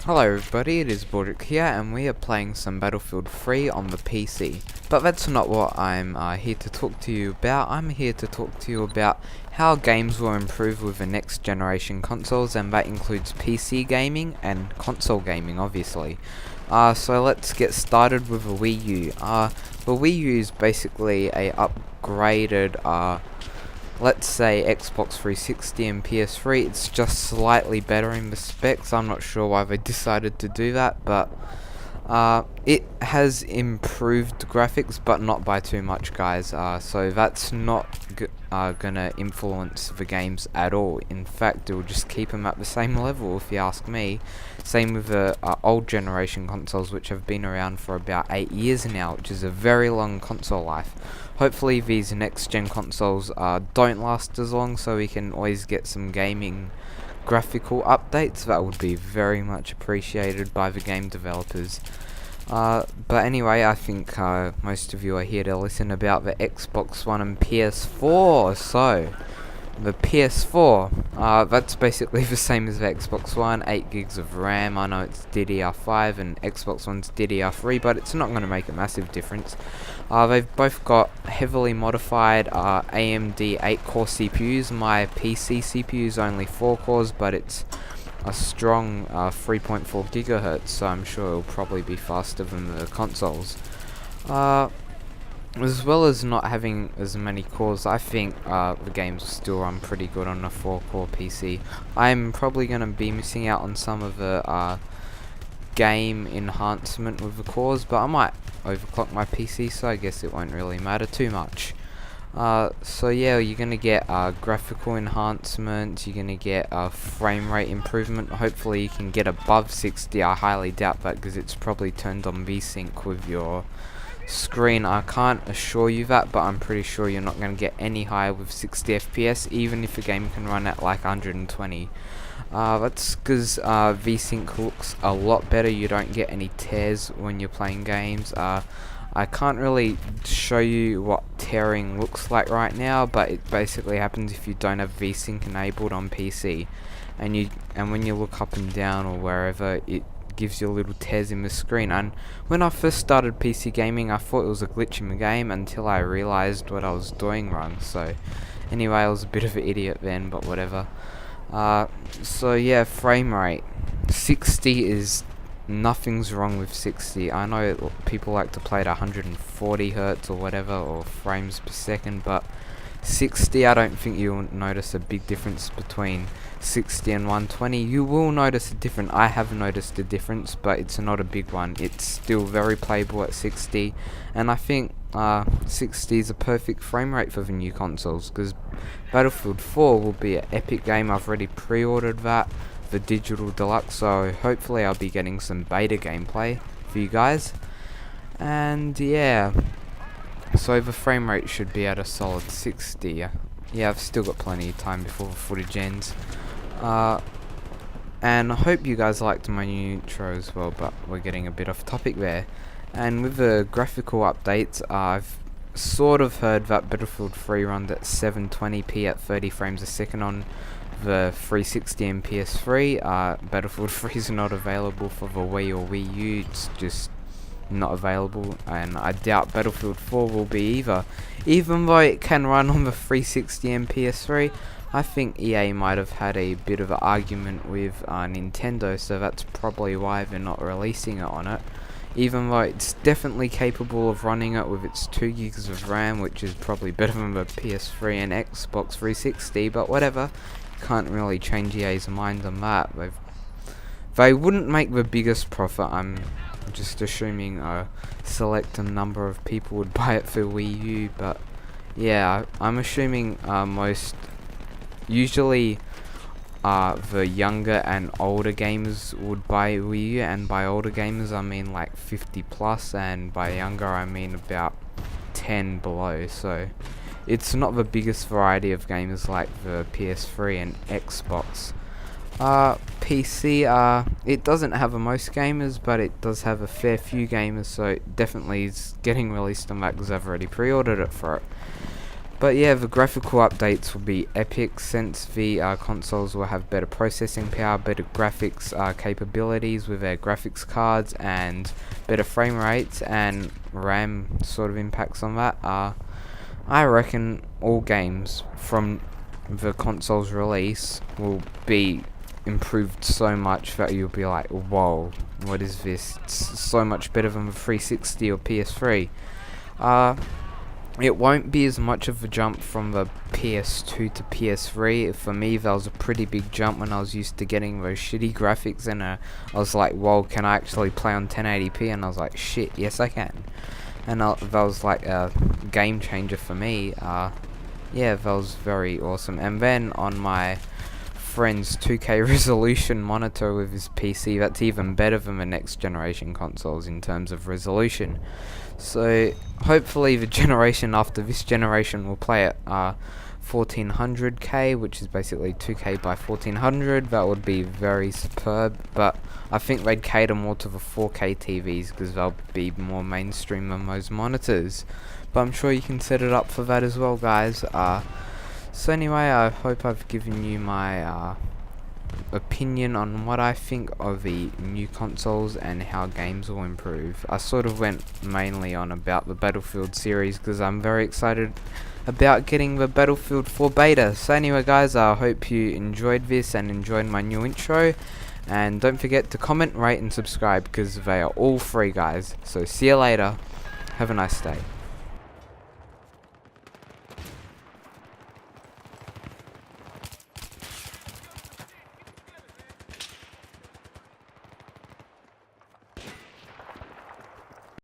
Hello everybody, it is Baldrick here and we are playing some Battlefield 3 on the PC. But that's not what I'm here to talk to you about. I'm here to talk to you about how games will improve with the next generation consoles, and that includes PC gaming and console gaming obviously. So let's get started with the Wii U. The Wii U is basically a upgraded let's say Xbox 360 and PS3. It's just slightly better in the specs. I'm not sure why they decided to do that, but it has improved graphics, but not by too much, guys. So that's not gonna influence the games at all. In fact, it will just keep them at the same level, if you ask me. Same with the old generation consoles, which have been around for about 8 years now, which is a very long console life. Hopefully these next gen consoles don't last as long, so we can always get some gaming graphical updates. That would be very much appreciated by the game developers. But anyway, I think most of you are here to listen about the Xbox One and PS4. So the PS4, that's basically the same as the Xbox One, 8 gigs of RAM. I know it's DDR5 and Xbox One's DDR3, but it's not going to make a massive difference. They've both got heavily modified AMD 8-core CPUs. My PC CPU is only 4 cores, but it's a strong 3.4 gigahertz, so I'm sure it'll probably be faster than the consoles. As well as not having as many cores, I think the games will still run pretty good on a 4-core PC. I'm probably going to be missing out on some of the game enhancement with the cores, but I might overclock my PC, so I guess it won't really matter too much. So yeah, you're going to get graphical enhancements, you're going to get frame rate improvement. Hopefully you can get above 60. I highly doubt that, because it's probably turned on VSync with your screen. I can't assure you that, but I'm pretty sure you're not going to get any higher with 60 FPS, even if a game can run at like 120. That's because VSync looks a lot better. You don't get any tears when you're playing games. I can't really show you what tearing looks like right now, but it basically happens if you don't have VSync enabled on PC, and when you look up and down or wherever, it gives you little tears in the screen. And when I first started PC gaming, I thought it was a glitch in the game until I realized what I was doing wrong. So anyway, I was a bit of an idiot then, but whatever. So yeah, frame rate 60 is nothing's wrong with 60. I know people like to play at 140 hertz or whatever, or frames per second, but 60, I don't think you'll notice a big difference between 60 and 120. You will notice a difference. I have noticed a difference, but it's not a big one. It's still very playable at 60, and I think 60 is a perfect frame rate for the new consoles, because Battlefield 4 will be an epic game. I've already pre-ordered that, the digital deluxe, so hopefully I'll be getting some beta gameplay for you guys. And yeah, so the frame rate should be at a solid 60. Yeah, I've still got plenty of time before the footage ends. And I hope you guys liked my new intro as well, but we're getting a bit off topic there. And with the graphical updates, I've sort of heard that Battlefield 3 runs at 720p at 30 frames a second on the 360 and PS3. Battlefield 3 is not available for the Wii or Wii U. It's just not available, and I doubt Battlefield 4 will be either. Even though it can run on the 360 and PS3, I think EA might have had a bit of an argument with Nintendo, so that's probably why they're not releasing it on it. Even though it's definitely capable of running it with its 2 gigs of RAM, which is probably better than the PS3 and Xbox 360, but whatever. Can't really change EA's mind on that. They wouldn't make the biggest profit. I'm just assuming a select number of people would buy it for Wii U, but yeah, I'm assuming usually the younger and older gamers would buy Wii U, and by older gamers I mean like 50 plus, and by younger I mean about 10 below, so it's not the biggest variety of gamers like the PS3 and Xbox. PC, it doesn't have the most gamers, but it does have a fair few gamers, so it definitely is getting released on that, because I've already pre-ordered it for it. But yeah, the graphical updates will be epic since the consoles will have better processing power, better graphics capabilities with their graphics cards, and better frame rates, and RAM sort of impacts on that. I reckon all games from the console's release will be improved so much that you'll be like, whoa, what is this? It's so much better than the 360 or PS3. It won't be as much of a jump from the PS2 to PS3. For me, that was a pretty big jump when I was used to getting those shitty graphics, and I was like, whoa, can I actually play on 1080p? And I was like, shit, yes I can. And that was like a game changer for me. Yeah, that was very awesome. And then on my friend's 2K resolution monitor with his PC, that's even better than the next generation consoles in terms of resolution. So hopefully the generation after this generation will play at 1400k, which is basically 2K by 1400. That would be very superb, but I think they'd cater more to the 4K TVs because they'll be more mainstream than those monitors. But I'm sure you can set it up for that as well, guys. So anyway, I hope I've given you my opinion on what I think of the new consoles and how games will improve. I sort of went mainly on about the Battlefield series because I'm very excited about getting the Battlefield 4 beta. So anyway, guys, I hope you enjoyed this and enjoyed my new intro, and don't forget to comment, rate and subscribe because they are all free, guys. So see you later, have a nice day.